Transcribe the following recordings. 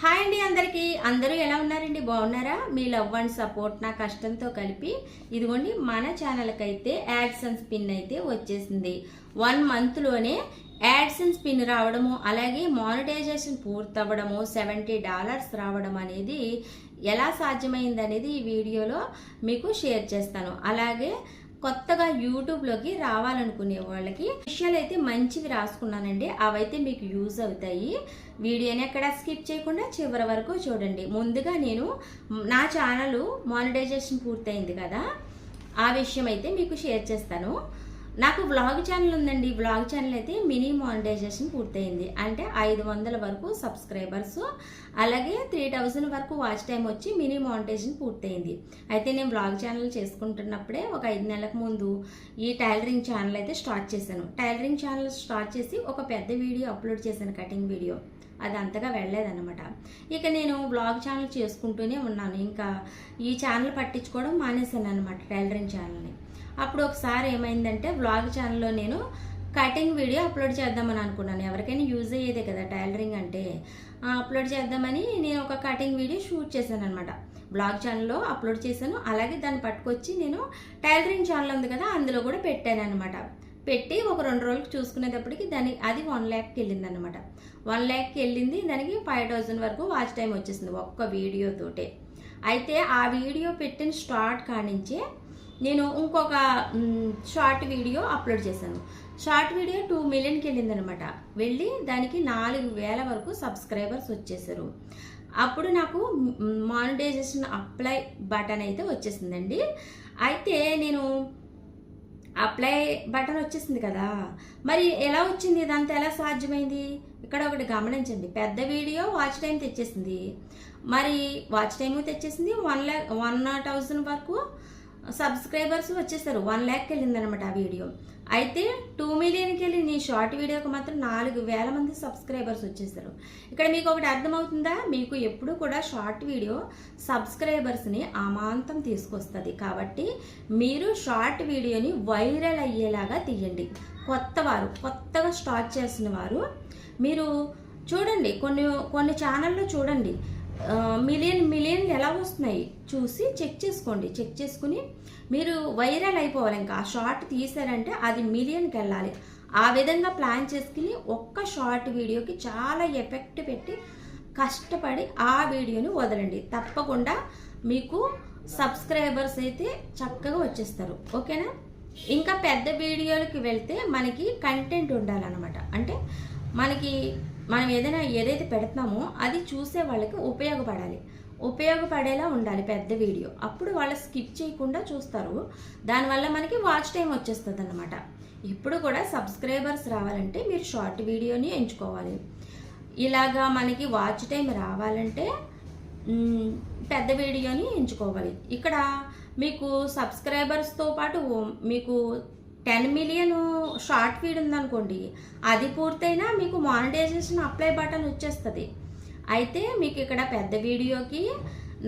Hi అండి అందరూ ఎలా ఉన్నారండి? బాగున్నారా? మీ లవ్ అండ్ సపోర్ట్ నా కష్టంతో కలిపి ఇదిగోండి మన ఛానల్కి అయితే యాడ్సెన్స్ పిన్ అయితే వచ్చేసింది. 1 మంత్లోనే యాడ్సెన్స్ పిన్ రావడము, అలాగే మానిటైజేషన్ పూర్తవ్వడము, $70 రావడం అనేది ఎలా సాధ్యమైంది అనేది ఈ వీడియోలో మీకు షేర్ చేస్తాను. అలాగే కొత్తగా యూట్యూబ్లోకి రావాలనుకునే వాళ్ళకి విషయాలు అయితే మంచివి రాసుకున్నానండి. అవైతే మీకు యూజ్ అవుతాయి. వీడియోని ఎక్కడ స్కిప్ చేయకుండా చివరి వరకు చూడండి. ముందుగా నేను నా ఛానల్ మానిటైజేషన్ పూర్తయింది కదా, ఆ విషయం అయితే మీకు షేర్ చేస్తాను. నాకు వ్లాగ్ ఛానల్ ఉందండి. వ్లాగ్ ఛానల్ అయితే మినీ మానిటైజేషన్ పూర్తయింది. అంటే 500 వరకు సబ్స్క్రైబర్స్, అలాగే 3000 వరకు వాచ్ టైం వచ్చి మినీ మానిటైజేషన్ పూర్తయింది. అయితే నేను వ్లాగ్ ఛానల్ చేసుకుంటున్నప్పుడే ఒక 5 నెలలకు ముందు ఈ టైలరింగ్ ఛానల్ అయితే స్టార్ట్ చేశాను. టైలరింగ్ ఛానల్ స్టార్ట్ చేసి ఒక పెద్ద వీడియో అప్లోడ్ చేశాను, కటింగ్ వీడియో. అది అంతగా వెళ్ళలేదన్నమాట. ఇక నేను వ్లాగ్ ఛానల్ చేసుకుంటూనే ఉన్నాను. ఇంకా ఈ ఛానల్ పట్టించుకోవడం మానేశాను అనమాట, టైలరింగ్ ఛానల్ని. అప్పుడు ఒకసారి ఏమైందంటే వ్లాగ్ ఛానల్లో నేను కటింగ్ వీడియో అప్లోడ్ చేద్దామని అనుకున్నాను. ఎవరికైనా యూజ్ అయ్యేదే కదా టైలరింగ్ అంటే. అప్లోడ్ చేద్దామని నేను ఒక కటింగ్ వీడియో షూట్ చేశాను అనమాట. బ్లాగ్ ఛానల్లో అప్లోడ్ చేశాను. అలాగే దాన్ని పట్టుకొచ్చి నేను టైలరింగ్ ఛానల్ ఉంది కదా, అందులో కూడా పెట్టాను అనమాట. పెట్టి ఒక 2 రోజులకు చూసుకునేటప్పటికి అది 1 lakకి వెళ్ళింది అనమాట. 1 lakకి వెళ్ళింది. దానికి 5000 వరకు వాచ్ టైం వచ్చేసింది ఒక్క వీడియోతోటే. అయితే ఆ వీడియో పెట్టిన స్టార్ట్ కానించే నేను ఇంకొక షార్ట్ వీడియో అప్లోడ్ చేశాను. Short video 2 మిలియన్కి వెళ్ళిందనమాట. వెళ్ళి దానికి 4000 వరకు సబ్స్క్రైబర్స్ వచ్చేసారు. అప్పుడు నాకు మానిటైజేషన్ అప్లై బటన్ అయితే వచ్చేసిందండి. అయితే నేను అప్లై బటన్ వచ్చేసింది కదా, మరి ఎలా వచ్చింది? ఇదంతా ఎలా సాధ్యమైంది? ఇక్కడ ఒకటి గమనించండి. పెద్ద వీడియో వాచ్ టైం తెచ్చేసింది, మరి వాచ్ టైము తెచ్చేసింది. 1,00,000 వరకు సబ్స్క్రైబర్స్ వచ్చేసారు. 1 lakకి వెళ్ళింది అనమాట ఆ వీడియో. అయితే 2 మిలియన్కి వెళ్ళి నీ షార్ట్ వీడియోకి మాత్రం 4000 మంది సబ్స్క్రైబర్స్ వచ్చేసారు. ఇక్కడ మీకు ఒకటి అర్థమవుతుందా? మీకు ఎప్పుడు కూడా షార్ట్ వీడియో సబ్స్క్రైబర్స్ని అమాంతం తీసుకొస్తుంది. కాబట్టి మీరు షార్ట్ వీడియోని వైరల్ అయ్యేలాగా తీయండి. కొత్తగా స్టార్ట్ చేసిన వారు మీరు చూడండి, కొన్ని ఛానల్లో చూడండి, మిలియన్లు ఎలా వస్తున్నాయి చూసి చెక్ చేసుకుని మీరు వైరల్ అయిపోవాలి. ఇంకా ఆ షార్ట్ తీసారంటే అది మిలియన్కి వెళ్ళాలి. ఆ విధంగా ప్లాన్ చేసుకుని ఒక్క షార్ట్ వీడియోకి చాలా ఎఫెక్ట్ పెట్టి కష్టపడి ఆ వీడియోని వదలండి. తప్పకుండా మీకు సబ్స్క్రైబర్స్ అయితే చక్కగా వచ్చేస్తారు. ఓకేనా? ఇంకా పెద్ద వీడియోలకి వెళ్తే మనకి కంటెంట్ ఉండాలన్నమాట. అంటే మనం ఏదైతే పెడుతున్నామో అది చూసే వాళ్ళకి ఉపయోగపడేలా ఉండాలి పెద్ద వీడియో. అప్పుడు వాళ్ళు స్కిప్ చేయకుండా చూస్తారు. దానివల్ల మనకి వాచ్ టైం వచ్చేస్తుంది అన్నమాట. ఇప్పుడు కూడా సబ్స్క్రైబర్స్ రావాలంటే మీరు షార్ట్ వీడియోని ఎంచుకోవాలి. ఇలాగా మనకి వాచ్ టైం రావాలంటే పెద్ద వీడియోని ఎంచుకోవాలి. ఇక్కడ మీకు సబ్స్క్రైబర్స్తో పాటు మీకు 10 మిలియన్ షార్ట్ ఫీడ్ ఉందనుకోండి, అది పూర్తయినా మీకు మానిటైజేషన్ అప్లై బటన్ వచ్చేస్తుంది. అయితే మీకు ఇక్కడ పెద్ద వీడియోకి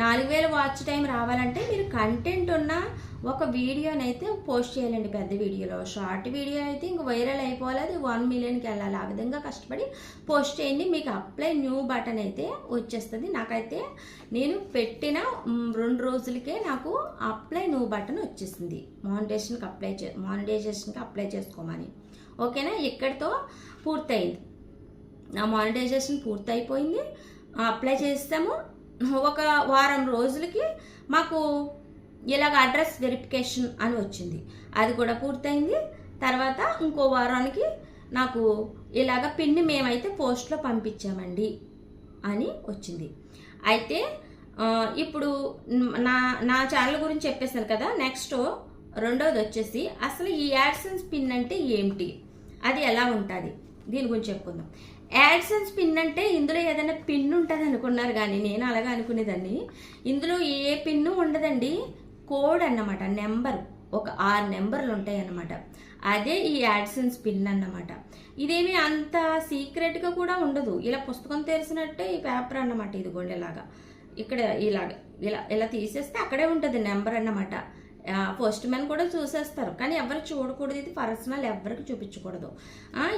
4000 వాచ్ టైం రావాలంటే మీరు కంటెంట్ ఉన్న ఒక వీడియోనైతే పోస్ట్ చేయాలండి. పెద్ద వీడియోలో షార్ట్ వీడియో అయితే ఇంక వైరల్ అయిపోవాలి, అది 1 మిలియన్కి వెళ్ళాలి. ఆ విధంగా కష్టపడి పోస్ట్ చేయండి. మీకు అప్లై న్యూ బటన్ అయితే వచ్చేస్తుంది. నాకైతే నేను పెట్టిన 2 రోజులకే నాకు అప్లై న్యూ బటన్ వచ్చేసింది. మానిటైజేషన్కి అప్లై చేసుకోమని. ఓకేనా? ఇక్కడితో పూర్తయింది. నా మానిటైజేషన్ పూర్తయిపోయింది. అప్లై చేస్తాము. ఒక వారం రోజులకి మాకు ఇలాగ అడ్రస్ వెరిఫికేషన్ అని వచ్చింది. అది కూడా పూర్తయింది. తర్వాత ఇంకో వారానికి నాకు ఇలాగ పిన్ని మేమైతే పోస్ట్లో పంపించామండి అని వచ్చింది. అయితే ఇప్పుడు నా ఛానల్ గురించి చెప్పేశాను కదా. నెక్స్ట్ రెండోది వచ్చేసి అసలు ఈ యాడ్సెన్స్ పిన్ అంటే ఏమిటి, అది ఎలా ఉంటుంది, దీని గురించి చెప్పుకుందాం. యాడ్సెన్స్ పిన్ అంటే ఇందులో ఏదైనా పిన్ ఉంటుంది అనుకున్నారు, కానీ నేను అలాగా అనుకునేదాన్ని. ఇందులో ఏ పిన్ను ఉండదండి. కోడ్ అన్నమాట, నెంబర్. ఒక 6 నెంబర్లు ఉంటాయి అన్నమాట. అదే ఈ యాడ్సెన్స్ పిన్ అన్నమాట. ఇదేమి అంత సీక్రెట్గా కూడా ఉండదు. ఇలా పుస్తకం తెరిచినట్టే ఈ పేపర్ అన్నమాట. ఇదిగోండి ఇలాగా ఇక్కడ ఇలా తీసేస్తే అక్కడే ఉంటుంది నెంబర్ అన్నమాట. పోస్ట్ మ్యాన్ కూడా చూసేస్తారు, కానీ ఎవరు చూడకూడదు, ఇది పర్సనల్, ఎవరికి చూపించకూడదు.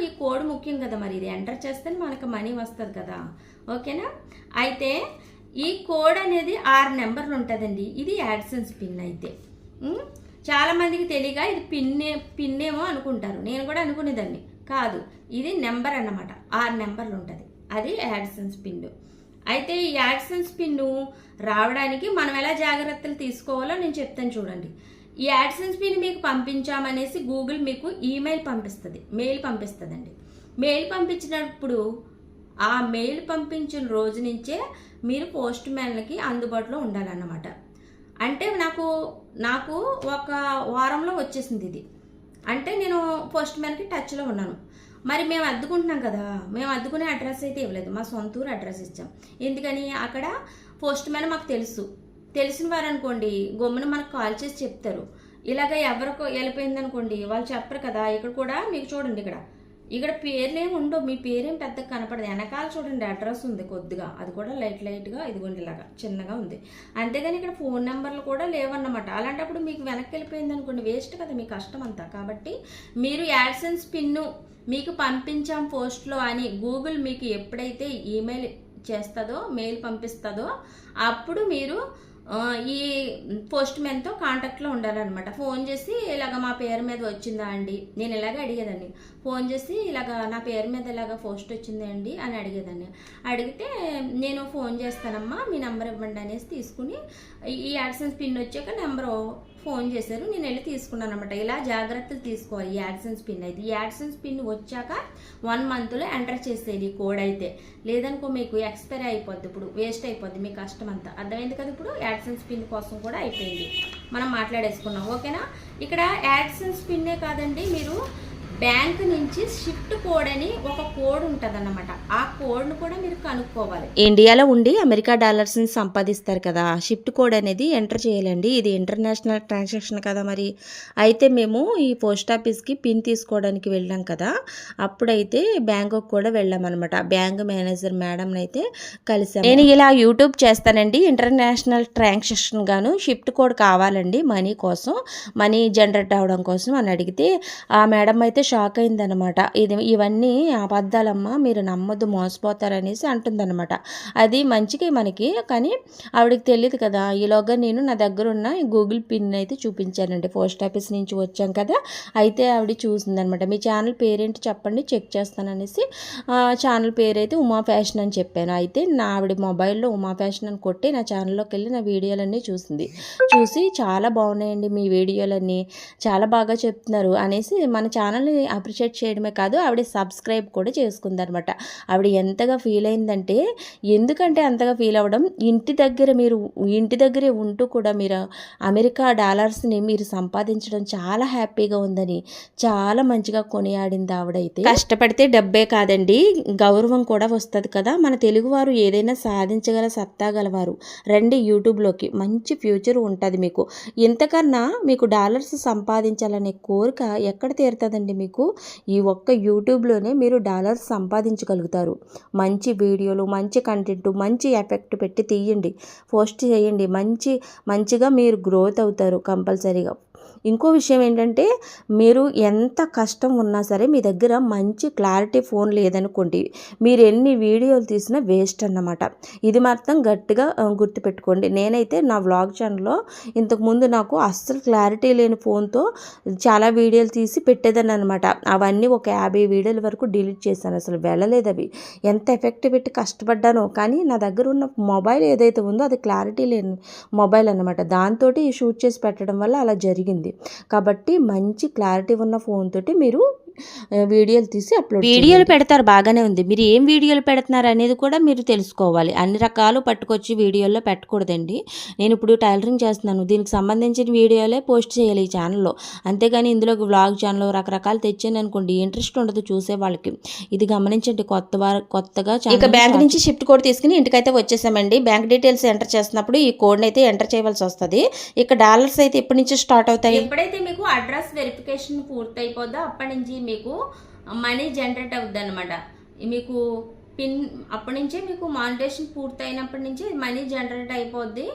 ఈ కోడ్ ముఖ్యం కదా, మరి ఇది ఎంటర్ చేస్తే మనకు మనీ వస్తుంది కదా, ఓకేనా. అయితే ఈ కోడ్ అనేది 6 నెంబర్లు ఉంటుందండి. ఇది యాడ్సెన్స్ పిన్. అయితే చాలామందికి తెలియక ఇది పిన్నేమో అనుకుంటారు, నేను కూడా అనుకునేదాన్ని కాదు, ఇది నెంబర్ అన్నమాట. 6 నెంబర్లు ఉంటుంది, అది యాడ్సెన్స్ పిన్. అయితే ఈ యాడ్సెన్స్ పిన్ రావడానికి మనం ఎలా జాగ్రత్తలు తీసుకోవాలో నేను చెప్తాను చూడండి. ఈ యాడ్సెన్స్ పిన్ మీకు పంపించామనేసి గూగుల్ మీకు ఈమెయిల్ పంపిస్తుంది, మెయిల్ పంపిస్తుందండి. మెయిల్ పంపించినప్పుడు ఆ మెయిల్ పంపించిన రోజు నుంచే మీరు పోస్ట్ మ్యాన్లకి అందుబాటులో ఉండాలన్నమాట. అంటే నాకు ఒక వారంలో వచ్చేసింది ఇది. అంటే నేను పోస్ట్ మ్యాన్కి టచ్లో ఉన్నాను. మరి మేము అద్దుకుంటున్నాం కదా, మేము అద్దుకునే అడ్రస్ అయితే ఇవ్వలేదు, మా సొంత ఊరు అడ్రస్ ఇచ్చాం. ఎందుకని అక్కడ పోస్ట్ మ్యాన్ మాకు తెలిసిన వారు అనుకోండి, గమ్మున మనకు కాల్ చేసి చెప్తారు. ఇలాగ ఎవరికి వెళ్ళిపోయింది అనుకోండి, వాళ్ళు చెప్పరు కదా. ఇక్కడ కూడా మీకు చూడండి, ఇక్కడ పేర్లు ఏమి ఉండవు, మీ పేరేం పెద్దగా కనపడదు. వెనకాల చూడండి అడ్రస్ ఉంది కొద్దిగా, అది కూడా లైట్గా ఇదిగోండి ఇలాగా చిన్నగా ఉంది. అంతేగాని ఇక్కడ ఫోన్ నెంబర్లు కూడా లేవన్నమాట. అలాంటప్పుడు మీకు వెనక్కి వెళ్ళిపోయింది అనుకోండి, వేస్ట్ కదా మీ కష్టం అంతా. కాబట్టి మీరు యాడ్సెన్స్ పిన్ను మీకు పంపించాం పోస్ట్లో అని గూగుల్ మీకు ఎప్పుడైతే ఈమెయిల్ చేస్తుందో, మెయిల్ పంపిస్తుందో, అప్పుడు మీరు ఈ పోస్ట్ మ్యాన్తో కాంటాక్ట్లో ఉండాలన్నమాట. ఫోన్ చేసి ఇలాగ మా పేరు మీద వచ్చిందా అండి, నేను ఇలాగ అడిగేదాన్ని. ఫోన్ చేసి ఇలాగ నా పేరు మీద ఇలాగ పోస్ట్ వచ్చిందా అండి అని అడిగేదాన్ని. అడిగితే నేను ఫోన్ చేస్తానమ్మా, మీ నెంబర్ ఇవ్వండి అనేసి తీసుకుని ఈ యాడ్సెన్స్ పిన్ వచ్చాక నెంబరు ఫోన్ చేశారు, నేను వెళ్ళి తీసుకున్నాను అనమాట. ఇలా జాగ్రత్తలు తీసుకోవాలి. ఈ యాడ్సెన్స్ పిన్ అయితే, ఈ యాడ్సెన్స్ పిన్ వచ్చాక 1 మంత్లో ఎంటర్ చేసేది ఈ కోడ్ అయితే. లేదనుకో మీకు ఎక్స్పైరీ అయిపోద్ది, ఇప్పుడు వేస్ట్ అయిపోద్ది మీ కష్టం అంతా. అర్థమైంది కదా. ఇప్పుడు యాడ్సెన్స్ పిన్ కోసం కూడా అయిపోయింది, మనం మాట్లాడేసుకున్నాం, ఓకేనా. ఇక్కడ యాడ్సెన్స్ పిన్నే కాదండి, మీరు బ్యాంక్ నుంచి షిఫ్ట్ కోడ్ అని ఒక కోడ్ ఉంటుంది అన్నమాట. ఆ కోడ్ను కూడా మీరు కనుక్కోవాలి. ఇండియాలో ఉండి అమెరికా డాలర్స్ని సంపాదిస్తారు కదా, షిఫ్ట్ కోడ్ అనేది ఎంటర్ చేయాలండి. ఇది ఇంటర్నేషనల్ ట్రాన్సాక్షన్ కదా. మరి అయితే మేము ఈ పోస్ట్ ఆఫీస్కి పిన్ తీసుకోవడానికి వెళ్ళాం కదా, అప్పుడైతే బ్యాంకుకి కూడా వెళ్ళామన్నమాట. బ్యాంక్ మేనేజర్ మేడంని అయితే కలిసాం. నేను ఇలా యూట్యూబ్ చేస్తానండి, ఇంటర్నేషనల్ ట్రాన్సాక్షన్ గాను షిఫ్ట్ కోడ్ కావాలండి మనీ కోసం, మనీ జనరేట్ అవ్వడం కోసం అని అడిగితే ఆ మేడం అయితే షాక్ అయిందనమాట. ఇవన్నీ అబద్ధాలమ్మా, మీరు నమ్మొద్దు, మోసపోతారనేసి అంటుందన్నమాట. అది మంచిగా మనకి, కానీ ఆవిడకి తెలియదు కదా. ఈలోగా నేను నా దగ్గర ఉన్న గూగుల్ పిన్ అయితే చూపించానండి, పోస్ట్ ఆఫీస్ నుంచి వచ్చాం కదా. అయితే ఆవిడ చూసిందనమాట. మీ ఛానల్ పేరేంటి చెప్పండి, చెక్ చేస్తాననేసి ఛానల్ పేరు అయితే ఉమా ఫ్యాషన్ అని చెప్పాను. అయితే నా ఆవిడ మొబైల్లో ఉమా ఫ్యాషన్ అని కొట్టి నా ఛానల్లోకి వెళ్ళి నా వీడియోలన్నీ చూసి చాలా బాగున్నాయండి మీ వీడియోలన్నీ, చాలా బాగా చెప్తున్నారు అనేసి మన ఛానల్ని అప్రిషియేట్ చేయడమే కాదు, ఆవిడ సబ్స్క్రైబ్ కూడా చేసుకుందనమాట. ఆవిడ ఎంతగా ఫీల్ అయిందంటే, ఎందుకంటే అంతగా ఫీల్ అవ్వడం, ఇంటి దగ్గరే ఉంటూ కూడా మీరు అమెరికా డాలర్స్ని మీరు సంపాదించడం చాలా హ్యాపీగా ఉందని చాలా మంచిగా కొనియాడింది ఆవిడైతే. కష్టపడితే డబ్బే కాదండి, గౌరవం కూడా వస్తుంది కదా. మన తెలుగువారు ఏదైనా సాధించగల సత్తా గలవారు. రండి యూట్యూబ్లోకి, మంచి ఫ్యూచర్ ఉంటుంది మీకు. ఇంతకన్నా మీకు డాలర్స్ సంపాదించాలనే కోరిక ఎక్కడ తీరుతుందండి మీకు. ఈ ఒక్క యూట్యూబ్లోనే మీరు డాలర్స్ సంపాదించగలుగుతారు. మంచి వీడియోలు, మంచి కంటెంట్, మంచి ఎఫెక్ట్ పెట్టి తీయండి, పోస్ట్ చేయండి, మంచిగా మీరు గ్రోత్ అవుతారు కంపల్సరీగా. ఇంకో విషయం ఏంటంటే, మీరు ఎంత కష్టం ఉన్నా సరే మీ దగ్గర మంచి క్లారిటీ ఫోన్ లేదనుకోండి, మీరు ఎన్ని వీడియోలు తీసినా వేస్ట్ అన్నమాట. ఇది మాత్రం గట్టిగా గుర్తుపెట్టుకోండి. నేనైతే నా వ్లాగ్ ఛానల్లో ఇంతకుముందు నాకు అస్సలు క్లారిటీ లేని ఫోన్తో చాలా వీడియోలు తీసి పెట్టేదాన్ని అనమాట. అవన్నీ ఒక 50 వీడియోల వరకు డిలీట్ చేశాను, అసలు వెళ్ళలేదు అవి. ఎంత ఎఫెక్ట్ పెట్టి కష్టపడ్డానో, కానీ నా దగ్గర ఉన్న మొబైల్ ఏదైతే ఉందో అది క్లారిటీ లేని మొబైల్ అనమాట. దాంతో షూట్ చేసి పెట్టడం వల్ల అలా జరిగింది. కాబట్టి మంచి క్లారిటీ ఉన్న ఫోన్ తోటి మీరు వీడియోలు తీసి వీడియోలు పెడతారు, బాగానే ఉంది. మీరు ఏం వీడియోలు పెడుతున్నారు అనేది కూడా మీరు తెలుసుకోవాలి. అన్ని రకాలు పట్టుకొచ్చి వీడియోల్లో పెట్టకూడదండి. నేను ఇప్పుడు టైలరింగ్ చేస్తున్నాను, దీనికి సంబంధించిన వీడియోలే పోస్ట్ చేయాలి ఈ ఛానల్లో. అంతేగాని ఇందులో వ్లాగ్ ఛానల్ రకరకాలు తెచ్చాను అనుకోండి, ఇంట్రెస్ట్ ఉండదు చూసే వాళ్ళకి. ఇది గమనించండి. కొత్తగా ఇక బ్యాంక్ నుంచి షిఫ్ట్ కోడ్ తీసుకుని ఇంటికైతే వచ్చేసామండి. బ్యాంక్ డీటెయిల్స్ ఎంటర్ చేస్తున్నప్పుడు ఈ కోడ్ని అయితే ఎంటర్ చేయవలసి వస్తుంది. ఇక డాలర్స్ అయితే ఎప్పటి నుంచి స్టార్ట్ అవుతాయి, ఎప్పుడైతే మీకు అడ్రస్ వెరిఫికేషన్ పూర్తయిపోద్దో అప్పటి నుంచి మీకు మనీ జనరేట్ అవుద్ది అనమాట. మీకు పిన్ అప్పటి నుంచే మీకు మానిటేషన్ పూర్తయినప్పటి నుంచి మనీ జనరేట్ అయిపోద్ది.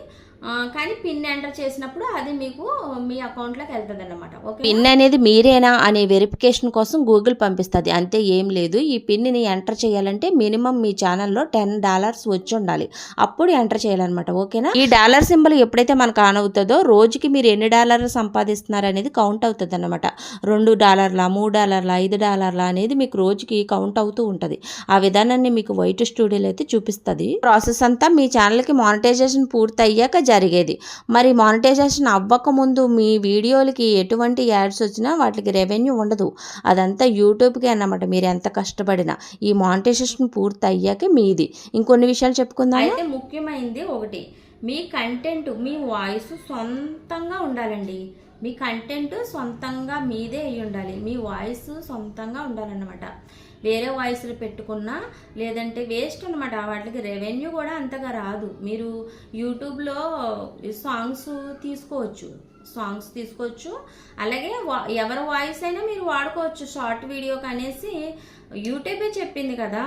కానీ పిన్ ఎంటర్ చేసినప్పుడు అది మీకు మీ అకౌంట్లోకి వెళ్తుంది అన్నమాట. ఓకే, పిన్ అనేది మీరేనా అనే వెరిఫికేషన్ కోసం గూగుల్ పంపిస్తుంది, అంతే, ఏం లేదు. ఈ పిన్ని ఎంటర్ చేయాలంటే మినిమం మీ ఛానల్లో $10 వచ్చి ఉండాలి, అప్పుడు ఎంటర్ చేయాలన్నమాట. ఓకేనా? ఈ డాలర్ సింబల్ ఎప్పుడైతే మనకు ఆన్ అవుతుందో రోజుకి మీరు ఎన్ని డాలర్లు సంపాదిస్తున్నారు అనేది కౌంట్ అవుతుంది అన్నమాట. $2, $3, $5 అనేది మీకు రోజుకి కౌంట్ అవుతూ ఉంటుంది. ఆ విధానాన్ని మీకు వైట్ స్టూడియోలో అయితే చూపిస్తుంది. ప్రాసెస్ అంతా మీ ఛానల్కి మానిటైజేషన్ పూర్తి అయ్యాక జరిగేది. మరి మానిటైజేషన్ అవ్వక ముందు మీ వీడియోలకి ఎటువంటి యాడ్స్ వచ్చినా వాటికి రెవెన్యూ ఉండదు, అదంతా యూట్యూబ్కే అన్నమాట. మీరు ఎంత కష్టపడినా ఈ మానిటైజేషన్ పూర్తి అయ్యాకే మీది. ఇంకొన్ని విషయాలు చెప్పుకుందాం. అయితే ముఖ్యమైనది ఒకటి, మీ కంటెంట్, మీ వాయిస్ సొంతంగా ఉండాలండి. మీ కంటెంట్ సొంతంగా మీదే అయి ఉండాలి, మీ వాయిస్ సొంతంగా ఉండాలన్నమాట. వేరే వాయిస్లు పెట్టుకున్నా లేదంటే వేస్ట్ అనమాట, వాటికి రెవెన్యూ కూడా అంతగా రాదు. మీరు యూట్యూబ్లో సాంగ్స్ తీసుకోవచ్చు, అలాగే ఎవరి వాయిస్ అయినా మీరు వాడుకోవచ్చు షార్ట్ వీడియోకి అనేసి యూట్యూబే చెప్పింది కదా.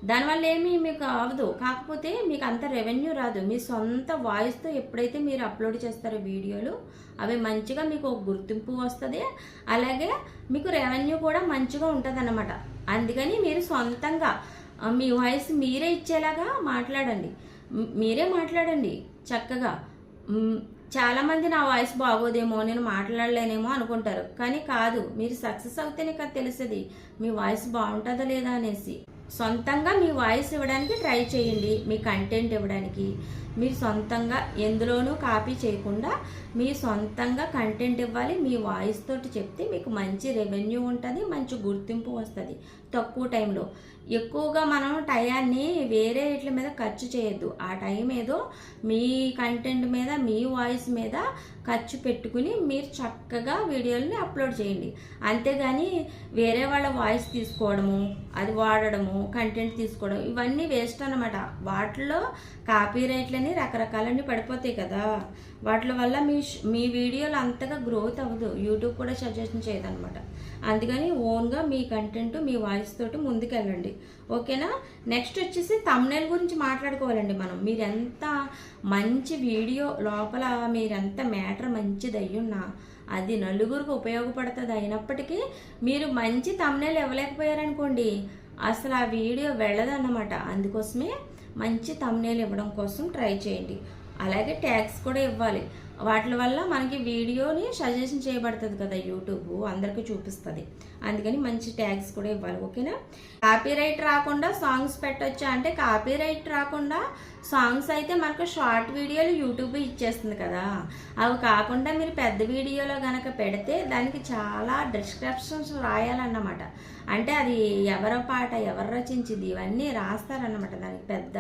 దానివల్ల ఏమీ మీకు అవ్వదు, కాకపోతే మీకు అంత రెవెన్యూ రాదు. మీ సొంత వాయిస్తో ఎప్పుడైతే మీరు అప్లోడ్ చేస్తారో వీడియోలు, అవి మంచిగా మీకు ఒక గుర్తింపు వస్తుంది, అలాగే మీకు రెవెన్యూ కూడా మంచిగా ఉంటుంది అన్నమాట. అందుకని మీరు సొంతంగా మీ వాయిస్ మీరే ఇచ్చేలాగా మాట్లాడండి చక్కగా. చాలామంది నా వాయిస్ బాగోదేమో, నేను మాట్లాడలేనేమో అనుకుంటారు, కానీ కాదు, మీరు సక్సెస్ అవుతేనే కదా తెలుస్తుంది మీ వాయిస్ బాగుంటుందా లేదా అనేసి. సొంతంగా మీ వాయిస్ ఇవ్వడానికి ట్రై చేయండి, మీ కంటెంట్ ఇవ్వడానికి. మీరు సొంతంగా ఎందులోనూ కాపీ చేయకుండా మీ సొంతంగా కంటెంట్ ఇవ్వాలి. మీ వాయిస్ తోటి చెప్తే మీకు మంచి రెవెన్యూ ఉంటుంది, మంచి గుర్తింపు వస్తుంది తక్కువ టైంలో. ఎక్కువగా మనం టయాన్ని వేరే వీటి మీద ఖర్చు చేయొద్దు. ఆ టైం ఏదో మీ కంటెంట్ మీద, మీ వాయిస్ మీద ఖర్చు పెట్టుకుని మీరు చక్కగా వీడియోలని అప్లోడ్ చేయండి. అంతేగాని వేరే వాళ్ళ వాయిస్ తీసుకోవడము, అది వాడడము, కంటెంట్ తీసుకోవడం, ఇవన్నీ వేస్ట్ అన్నమాట. వాటిలో కాపీరైట్లని రకరకాలన్నీ పడిపోతాయి కదా, వాటి వల్ల మీ వీడియోలు అంతగా గ్రోత్ అవ్వదు, యూట్యూబ్ కూడా సజెషన్ చేయదన్నమాట. అందుకని ఓన్గా మీ కంటెంట్, మీ వాయిస్ తోటి ముందుకెళ్ళండి. ఓకేనా? నెక్స్ట్ వచ్చేసి థంబ్నెయిల్ గురించి మాట్లాడుకోవాలండి మనం. మీరెంత మంచి వీడియో లోపల మీరెంత మ్యాటర్ మంచిది అయ్యున్నా అది నలుగురికి ఉపయోగపడుతుంది అయినప్పటికీ మీరు మంచి థంబ్నెయిల్ ఇవ్వలేకపోయారనుకోండి, అసలు ఆ వీడియో వెళ్ళదన్నమాట. అందుకోసమే మంచి థంబ్నెయిల్ ఇవ్వడం కోసం ట్రై చేయండి. అలాగే ట్యాగ్స్ కూడా ఇవ్వాలి, వాటి వల్ల మనకి వీడియోని సజెషన్ చేయబడుతుంది కదా, యూట్యూబ్ అందరికీ చూపిస్తుంది. అందుకని మంచి ట్యాగ్స్ కూడా ఇవ్వాలి. ఓకేనా? కాపీరైట్ రాకుండా సాంగ్స్ పెట్టొచ్చా అంటే, కాపీరైట్ రాకుండా సాంగ్స్ అయితే మనకు షార్ట్ వీడియోలు యూట్యూబ్ ఇచ్చేస్తుంది కదా. అవి కాకుండా మీరు పెద్ద వీడియోలో కనుక పెడితే దానికి చాలా డిస్క్రిప్షన్స్ రాయాలన్నమాట. అంటే అది ఎవరి పాట, ఎవరు రచించింది, ఇవన్నీ రాస్తారన్నమాట. దానికి పెద్ద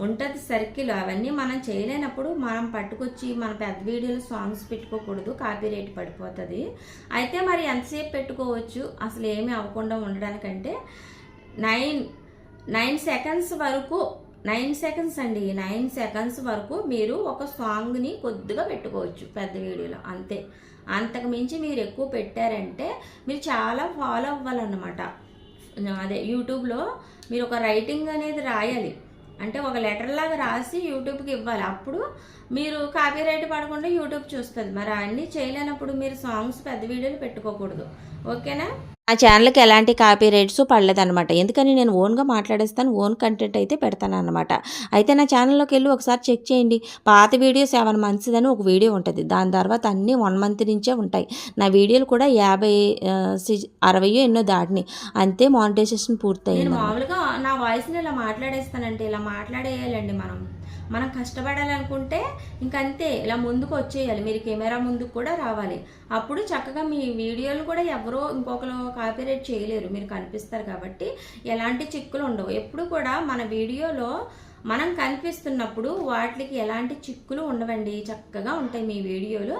ఉంటుంది సర్కిల్. అవన్నీ మనం చేయలేనప్పుడు మనం పట్టుకొచ్చి మన పెద్ద వీడియోలు సాంగ్స్ పెట్టుకోకూడదు, కాపీరైట్ పడిపోతుంది. అయితే మరి ఎంతసేపు పెట్టుకోవచ్చు అసలు ఏమీ అవ్వకుండా ఉండడానికంటే 9 సెకండ్స్ వరకు, 9 సెకండ్స్ అండి, 9 సెకండ్స్ వరకు మీరు ఒక సాంగ్ని కొద్దిగా పెట్టుకోవచ్చు పెద్ద వీడియోలో, అంతే. అంతకు మించి మీరు ఎక్కువ పెట్టారంటే మీరు చాలా ఫాలో అవ్వాలన్నమాట. అదే యూట్యూబ్లో మీరు ఒక రైటింగ్ అనేది రాయాలి, అంటే ఒక లెటర్ లాగా రాసి యూట్యూబ్కి ఇవ్వాలి. అప్పుడు మీరు కాపీరైట్ పడకుండా యూట్యూబ్ చూస్తుంది. మరి అన్నీ చేయలేనప్పుడు మీరు సాంగ్స్ పెద్ద వీడియోలు పెట్టుకోకూడదు. ఓకేనా? నా ఛానల్కి ఎలాంటి కాపీ రైట్స్ పడలేదన్నమాట, ఎందుకని నేను ఓన్గా మాట్లాడేస్తాను, ఓన్ కంటెంట్ అయితే పెడతాను అనమాట. అయితే నా ఛానల్లోకి వెళ్ళి ఒకసారి చెక్ చేయండి. పాత వీడియో 7 months అని ఒక వీడియో ఉంటుంది, దాని తర్వాత అన్నీ 1 month నుంచే ఉంటాయి. నా వీడియోలు కూడా 50-60 ఎన్నో దాటినాయి, అంతే మానిటైజేషన్ పూర్తయింది. మామూలుగా నా వాయిస్ని ఇలా మాట్లాడేస్తానంటే ఇలా మాట్లాడేయాలండి. మనం కష్టపడాలనుకుంటే ఇంకంతే, ఇలా ముందుకు వచ్చేయాలి. మీరు కెమెరా ముందుకు కూడా రావాలి. అప్పుడు చక్కగా మీ వీడియోలు కూడా ఎవరో ఇంకొకరు కాపీరైట్ చేయలేరు, మీరు కనిపిస్తారు కాబట్టి ఎలాంటి చిక్కులు ఉండవు. ఎప్పుడు కూడా మన వీడియోలో మనం కనిపిస్తున్నప్పుడు వాటికి ఎలాంటి చిక్కులు ఉండవండి, చక్కగా ఉంటాయి మీ వీడియోలు.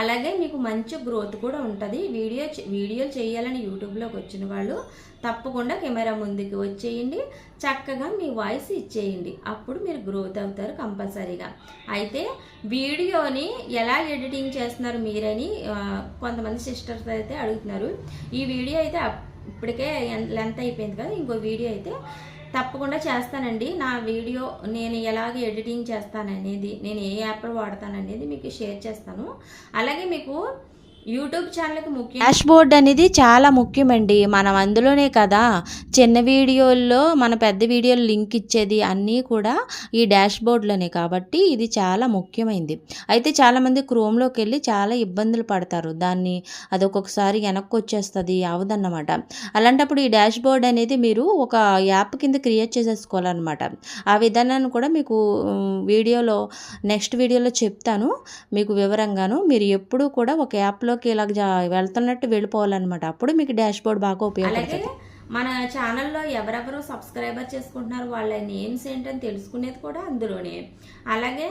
అలాగే మీకు మంచి గ్రోత్ కూడా ఉంటుంది. వీడియోలు చేయాలని యూట్యూబ్లోకి వచ్చిన వాళ్ళు తప్పకుండా కెమెరా ముందుకు వచ్చేయండి, చక్కగా మీ వాయిస్ ఇచ్చేయండి, అప్పుడు మీరు గ్రోత్ అవుతారు కంపల్సరీగా. అయితే వీడియోని ఎలా ఎడిటింగ్ చేస్తున్నారు మీరని కొంతమంది సిస్టర్స్ అయితే అడుగుతున్నారు. ఈ వీడియో అయితే ఇప్పటికే లెంత్ అయిపోయింది కదా, ఇంకో వీడియో అయితే తప్పకుండా చేస్తానండి. నా వీడియో నేను ఎలాగ ఎడిటింగ్ చేస్తాననేది, నేను ఏ యాప్ వాడతాననేది మీకు షేర్ చేస్తాను. అలాగే మీకు యూట్యూబ్ ఛానల్కి ముఖ్యం డాష్ బోర్డ్ అనేది చాలా ముఖ్యమండి. మనం అందులోనే కదా చిన్న వీడియోల్లో మన పెద్ద వీడియోలు లింక్ ఇచ్చేది అన్నీ కూడా ఈ డాష్ బోర్డ్లోనే, కాబట్టి ఇది చాలా ముఖ్యమైనది. అయితే చాలామంది క్రోమ్లోకి వెళ్ళి చాలా ఇబ్బందులు పడతారు. అది ఒక్కొక్కసారి వెనక్కి వచ్చేస్తుంది, అవదన్నమాట. అలాంటప్పుడు ఈ డాష్ బోర్డ్ అనేది మీరు ఒక యాప్ కింద క్రియేట్ చేసేసుకోవాలన్నమాట. ఆ విధానాన్ని కూడా మీకు నెక్స్ట్ వీడియోలో చెప్తాను మీకు వివరంగాను. మీరు ఎప్పుడూ కూడా ఒక యాప్లో ఇలా వెళ్తున్నట్టు వెళ్ళిపోవాలన్నమాట. అప్పుడు మీకు డాష్ బోర్డ్ బాగా ఉపయోగపడుతుంది. మన ఛానల్లో ఎవరెవరు సబ్స్క్రైబర్ చేసుకుంటున్నారు, వాళ్ళ నేమ్స్ ఏంటని తెలుసుకునేది కూడా అందులోనే. అలాగే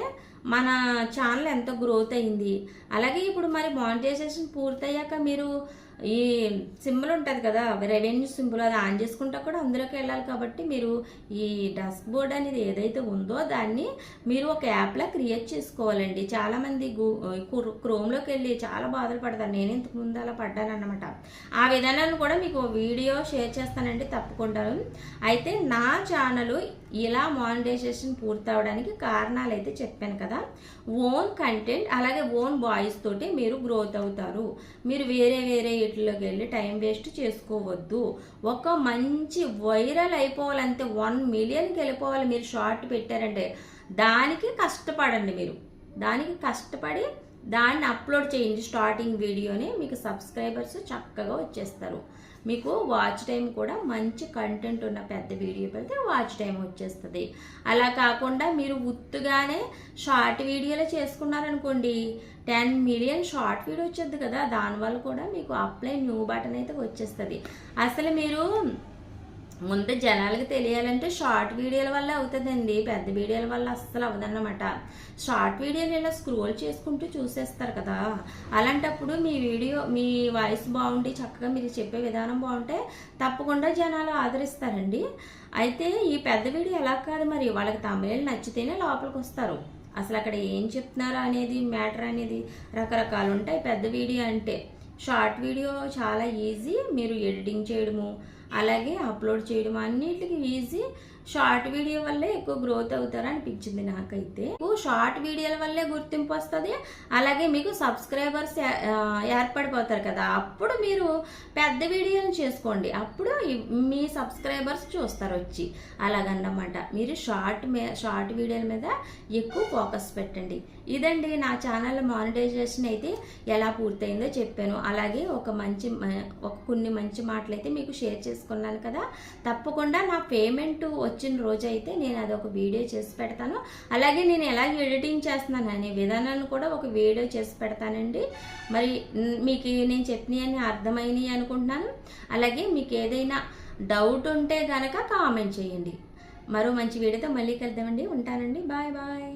మన ఛానల్ ఎంత గ్రోత్ అయింది, అలాగే ఇప్పుడు మరి మానిటైజేషన్ పూర్తయ్యాక మీరు ఈ సింబల్ ఉంటుంది కదా, రెవెన్యూ సింబల్, అది ఆన్ చేసుకుంటా కూడా అందులోకి వెళ్ళాలి. కాబట్టి మీరు ఈ డస్క్ బోర్డ్ అనేది ఏదైతే ఉందో దాన్ని మీరు ఒక యాప్లా క్రియేట్ చేసుకోవాలండి. చాలామంది క్రోమ్లోకి వెళ్ళి చాలా బాధలు పడతారు. నేను ఇంతకు ముందు అలా పడ్డాను అన్నమాట. ఆ విధానాన్ని కూడా మీకు వీడియో షేర్ చేస్తానండి తప్పకుండా. అయితే నా ఛానల్ ఇలా మానిటైజేషన్ పూర్తవడానికి కారణాలు అయితే చెప్పాను కదా. ఓన్ కంటెంట్ అలాగే ఓన్ వాయిస్ తోటి మీరు గ్రోత్ అవుతారు. మీరు వేరే వీటిలోకి వెళ్ళి టైం వేస్ట్ చేసుకోవద్దు. ఒక మంచి వైరల్ అయిపోవాలంటే 1 మిలియన్కి వెళ్ళిపోవాలి. మీరు షార్ట్ పెట్టారంటే దానికి కష్టపడండి. మీరు దానికి కష్టపడి దాన్ని అప్లోడ్ చేయండి. స్టార్టింగ్ వీడియోనే మీకు సబ్స్క్రైబర్స్ చక్కగా వచ్చేస్తారు. మీకు వాచ్ టైం కూడా మంచి కంటెంట్ ఉన్న పెద్ద వీడియో పెడితే వాచ్ టైం వచ్చేస్తుంది. అలా కాకుండా మీరు ఉత్తుగానే షార్ట్ వీడియోలో చేసుకున్నారనుకోండి, 10 మిలియన్ షార్ట్ వీడియో వచ్చేది కదా, దానివల్ల కూడా మీకు అప్లై న్యూ బటన్ అయితే వచ్చేస్తుంది. అసలు మీరు ముందు జనాలకు తెలియాలంటే షార్ట్ వీడియోల వల్ల అవుతుందండి, పెద్ద వీడియోల వల్ల అస్సలు అవ్వదన్నమాట. షార్ట్ వీడియోలు ఇలా స్క్రోల్ చేసుకుంటూ చూసేస్తారు కదా, అలాంటప్పుడు మీ వాయిస్ బాగుండి చక్కగా మీరు చెప్పే విధానం బాగుంటే తప్పకుండా జనాలు ఆదరిస్తారండి. అయితే ఈ పెద్ద వీడియో ఎలా కాదు, మరి వాళ్ళకి తమిళ నచ్చితేనే లోపలికి వస్తారు. అసలు అక్కడ ఏం చెప్తున్నారో అనేది మ్యాటర్ అనేది రకరకాలు ఉంటాయి. పెద్ద వీడియో అంటే షార్ట్ వీడియో చాలా ఈజీ, మీరు ఎడిటింగ్ చేయడము అలాగే అప్లోడ్ చేయడం అన్నిటికీ ఈజీ. షార్ట్ వీడియో వల్లే ఎక్కువ గ్రోత్ అవుతారు అనిపించింది నాకైతే. షార్ట్ వీడియోల వల్లే గుర్తింపు వస్తుంది, అలాగే మీకు సబ్స్క్రైబర్స్ ఏర్పడిపోతారు కదా, అప్పుడు మీరు పెద్ద వీడియోలు చేసుకోండి, అప్పుడు మీ సబ్స్క్రైబర్స్ చూస్తారు వచ్చి. అలాగన్నమాట. మీరు షార్ట్ వీడియోల మీద ఎక్కువ ఫోకస్ పెట్టండి. ఇదండి నా ఛానల్ మానిటైజేషన్ అయితే ఎలా పూర్తయిందో చెప్పాను. అలాగే కొన్ని మంచి మాటలు అయితే మీకు షేర్ చేసుకున్నాను కదా. తప్పకుండా నా పేమెంట్ వచ్చిన రోజు అయితే నేను అదొక వీడియో చేసి పెడతాను. అలాగే నేను ఎలా ఎడిటింగ్ చేస్తున్నాను అనే విధానాన్ని కూడా ఒక వీడియో చేసి పెడతానండి. మరి మీకు నేను చెప్పినవన్నీ అర్థమైనవి అనుకుంటున్నాను. అలాగే మీకు ఏదైనా డౌట్ ఉంటే కనుక కామెంట్ చేయండి. మరో మంచి వీడియోతో మళ్ళీ కలుద్దామండి. ఉంటానండి. Bye bye.